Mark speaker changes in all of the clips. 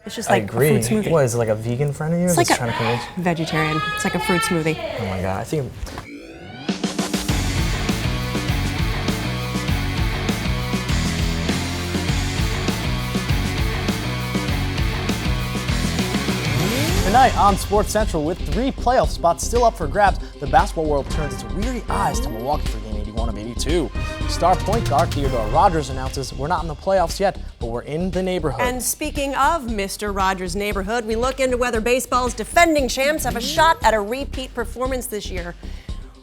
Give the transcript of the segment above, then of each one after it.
Speaker 1: It's just
Speaker 2: I
Speaker 1: like
Speaker 2: agree.
Speaker 1: a fruit smoothie.
Speaker 2: What, is it like a vegan friend of yours
Speaker 1: It's like
Speaker 2: that's trying to convince you?
Speaker 1: vegetarian. It's like a fruit smoothie.
Speaker 2: Oh my God, I think... Tonight on Sports Central, with 3 playoff spots still up for grabs, the basketball world turns its weary eyes to Milwaukee for Game 81 of 82. Star point guard Theodore Rogers announces, "We're not in the playoffs yet, but we're in the neighborhood."
Speaker 1: And speaking of Mr. Rogers' neighborhood, we look into whether baseball's defending champs have a shot at a repeat performance this year.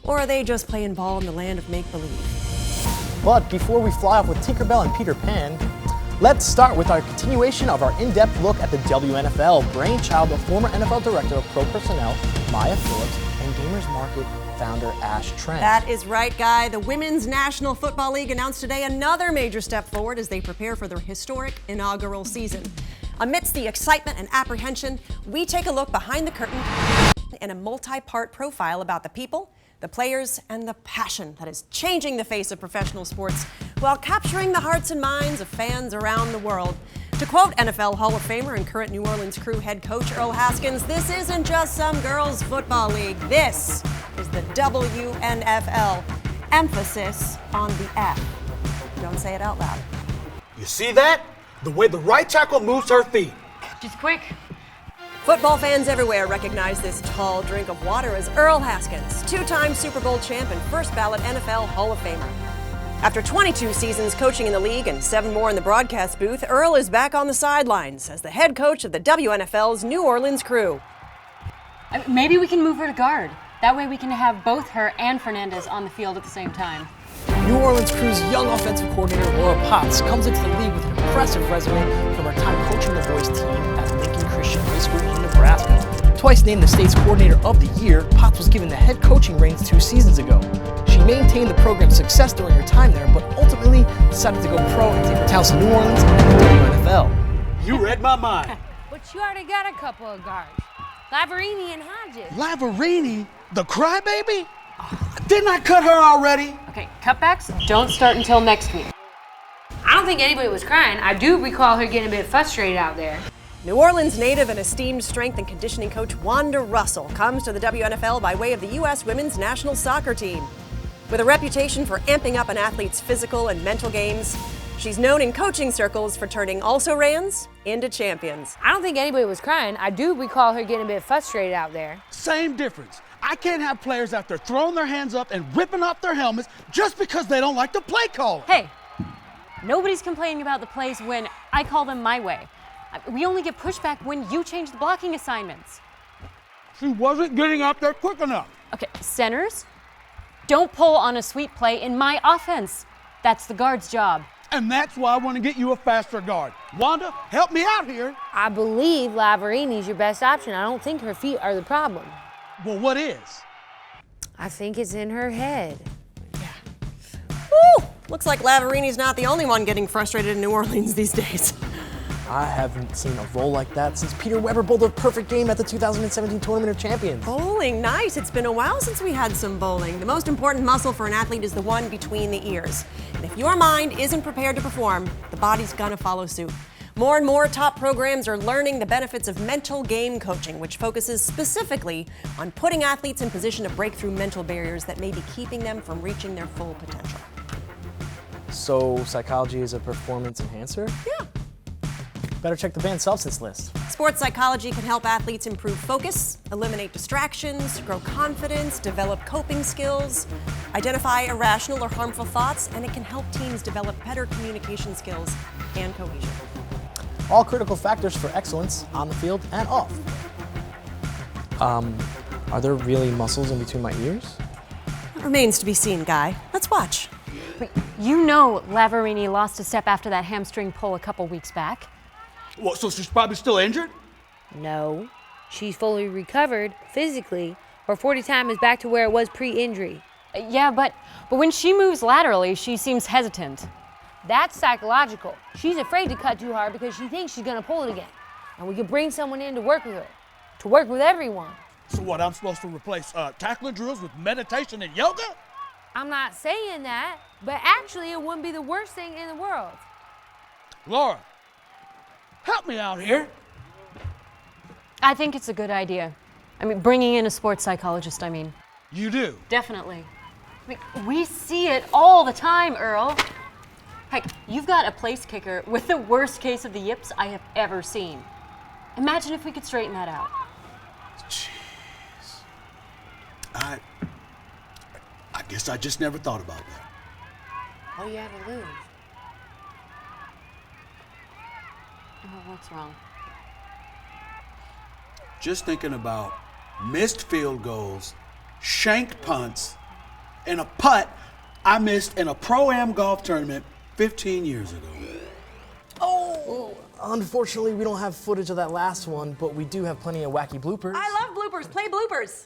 Speaker 1: Or are they just playing ball in the land of make-believe?
Speaker 2: But before we fly off with Tinkerbell and Peter Pan, let's start with our continuation of our in-depth look at the WNFL, brainchild of former NFL Director of Pro Personnel, Maya Phillips, and Gamers Market founder Ash Trent.
Speaker 1: That is right, Guy. The Women's National Football League announced today another major step forward as they prepare for their historic inaugural season. Amidst the excitement and apprehension, we take a look behind the curtain in a multi-part profile about the people, the players, and the passion that is changing the face of professional sports while capturing the hearts and minds of fans around the world. To quote NFL Hall of Famer and current New Orleans Crew head coach Earl Haskins, "This isn't just some girls' football league. This is the WNFL. Emphasis on the F." Don't say it out loud.
Speaker 3: You see that? The way the right tackle moves her feet.
Speaker 4: Just quick.
Speaker 1: Football fans everywhere recognize this tall drink of water as Earl Haskins, 2-time Super Bowl champ and first ballot NFL Hall of Famer. After 22 seasons coaching in the league and 7 more in the broadcast booth, Earl is back on the sidelines as the head coach of the WNFL's New Orleans Crew.
Speaker 4: Maybe we can move her to guard. That way we can have both her and Fernandez on the field at the same time.
Speaker 2: New Orleans Crew's young offensive coordinator Laura Potts comes into the league with an impressive resume from her time coaching the boys team at Lincoln Christian High School in Nebraska. Twice named the state's coordinator of the year, Potts was given the head coaching reins 2 seasons ago. She maintained the program's success during her time there, but ultimately decided to go pro and take her talents to New Orleans and the WNFL.
Speaker 3: You read my mind.
Speaker 5: But you already got a couple of guards. Lavarini and Hodges.
Speaker 3: Lavarini? The crybaby? Didn't I cut her already?
Speaker 4: Okay, cutbacks don't start until next week.
Speaker 5: I don't think anybody was crying. I do recall her getting a bit frustrated out there.
Speaker 1: New Orleans native and esteemed strength and conditioning coach Wanda Russell comes to the WNFL by way of the U.S. Women's National Soccer Team. With a reputation for amping up an athlete's physical and mental games, she's known in coaching circles for turning also-rans into champions.
Speaker 5: I don't think anybody was crying. I do recall her getting a bit frustrated out there.
Speaker 3: Same difference. I can't have players out there throwing their hands up and ripping off their helmets just because they don't like the play call.
Speaker 4: Hey, nobody's complaining about the plays when I call them my way. We only get pushback when you change the blocking assignments.
Speaker 3: She wasn't getting out there quick enough.
Speaker 4: Okay, centers, don't pull on a sweep play in my offense. That's the guard's job.
Speaker 3: And that's why I want to get you a faster guard. Wanda, help me out here.
Speaker 5: I believe Lavarini's your best option. I don't think her feet are the problem.
Speaker 3: Well, what is?
Speaker 5: I think it's in her head.
Speaker 1: Woo! Looks like Lavarini's not the only one getting frustrated in New Orleans these days.
Speaker 2: I haven't seen a roll like that since Peter Weber bowled a perfect game at the 2017 Tournament of Champions.
Speaker 1: Bowling, nice. It's been a while since we had some bowling. The most important muscle for an athlete is the one between the ears. And if your mind isn't prepared to perform, the body's gonna follow suit. More and more top programs are learning the benefits of mental game coaching, which focuses specifically on putting athletes in position to break through mental barriers that may be keeping them from reaching their full potential.
Speaker 2: So psychology is a performance enhancer?
Speaker 1: Yeah.
Speaker 2: Better check the banned substance list.
Speaker 1: Sports psychology can help athletes improve focus, eliminate distractions, grow confidence, develop coping skills, identify irrational or harmful thoughts, and it can help teams develop better communication skills and cohesion.
Speaker 2: All critical factors for excellence on the field and off. Are there really muscles in between my ears?
Speaker 1: It remains to be seen, Guy. Let's watch.
Speaker 4: But you know Lavarini lost a step after that hamstring pull a couple weeks back.
Speaker 3: Well, so she's probably still injured?
Speaker 5: No, she's fully recovered physically. Her 40 time is back to where it was pre-injury.
Speaker 4: Yeah, but when she moves laterally, she seems hesitant.
Speaker 5: That's psychological. She's afraid to cut too hard because she thinks she's gonna pull it again. And we could bring someone in to work with her, to work with everyone.
Speaker 3: So what, I'm supposed to replace tackling drills with meditation and yoga?
Speaker 5: I'm not saying that, but actually it wouldn't be the worst thing in the world.
Speaker 3: Laura, help me out here.
Speaker 4: I think it's a good idea. I mean, bringing in a sports psychologist, I mean.
Speaker 3: You do?
Speaker 4: Definitely. I mean, we see it all the time, Earl. Heck, you've got a place kicker with the worst case of the yips I have ever seen. Imagine if we could straighten that out.
Speaker 3: Jeez. I guess I just never thought about that.
Speaker 5: What do you have to lose?
Speaker 4: Oh, what's wrong?
Speaker 3: Just thinking about missed field goals, shanked punts, and a putt I missed in a Pro-Am golf tournament 15 years ago.
Speaker 2: Oh, unfortunately, we don't have footage of that last one, but we do have plenty of wacky bloopers.
Speaker 1: I love bloopers. Play bloopers.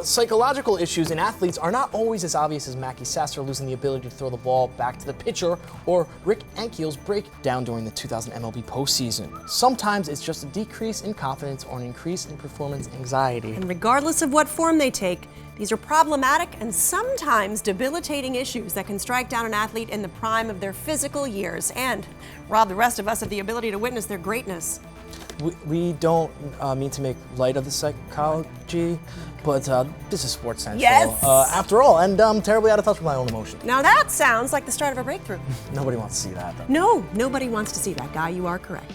Speaker 2: Psychological issues in athletes are not always as obvious as Mackie Sasser losing the ability to throw the ball back to the pitcher or Rick Ankiel's breakdown during the 2000 MLB postseason. Sometimes it's just a decrease in confidence or an increase in performance anxiety.
Speaker 1: And regardless of what form they take, these are problematic and sometimes debilitating issues that can strike down an athlete in the prime of their physical years and rob the rest of us of the ability to witness their greatness.
Speaker 2: We don't mean to make light of the psychology, but this is Sports Central.
Speaker 1: Yes!
Speaker 2: After all, and I'm terribly out of touch with my own emotions.
Speaker 1: Now that sounds like the start of a breakthrough.
Speaker 2: Nobody wants to see that, though.
Speaker 1: No, nobody wants to see that, Guy. You are correct.